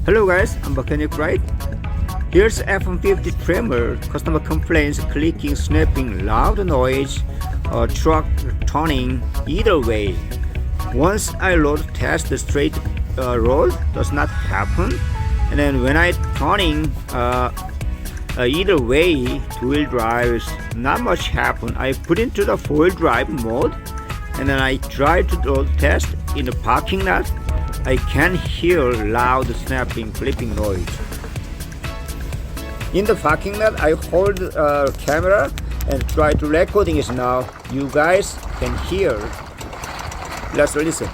Hello guys, I'm Mechanic Right. Here's F150 trimmer. Customer complains clicking, snapping, loud noise, truck turning, either way. Once I load test, the straight roll does not happen, and then when I turning either way, two-wheel drives, not much happen. I put into the four-wheel drive mode, and then I try to load test in the parking lot. I can hear loud snapping, flipping noise. In the parking lot, I hold camera and try to recording it now. You guys can hear. Let's listen.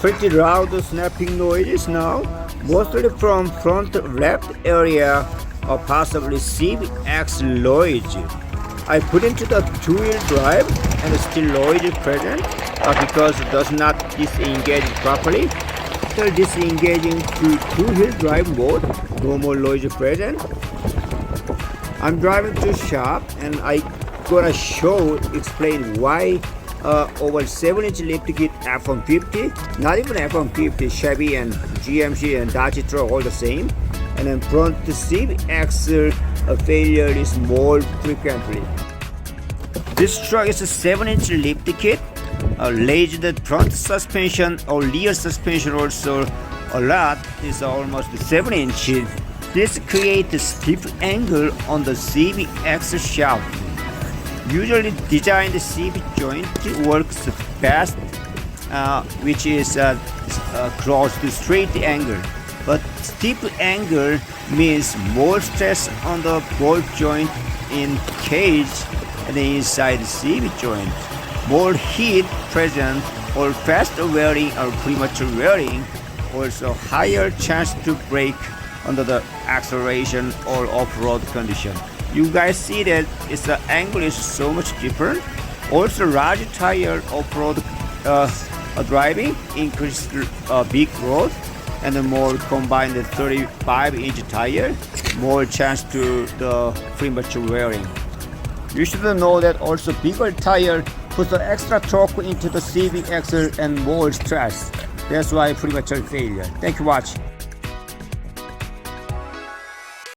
Pretty loud snapping noises now, mostly from front left area or possibly CV axle noise. I put into the two-wheel drive and still noise is present because it does not disengage properly. After disengaging to two-wheel drive mode, no more noise present. I'm driving to shop and I gonna explain why over 7-inch lift kit F150, not even F150, Chevy and GMC and Dodge truck all the same, and then front CV axle failure is more frequently. This truck is a 7-inch lift kit, raised the front suspension or rear suspension also a lot, is almost 7-inch. This creates a stiff angle on the CV axle shaft. Usually designed CV joint works best, which is close to straight angle. But steep angle means more stress on the bolt joint in cage and inside the CV joint. More heat present or fast wearing or premature wearing, also higher chance to brake under the acceleration or off-road condition. You guys see that the angle is so much different. Also, large tire off-road driving increased big road, and the more combined 35-inch tire, more chance to the premature wearing. You should know that also bigger tire puts the extra torque into the CV axle and more stress. That's why premature failure. Thank you for watching.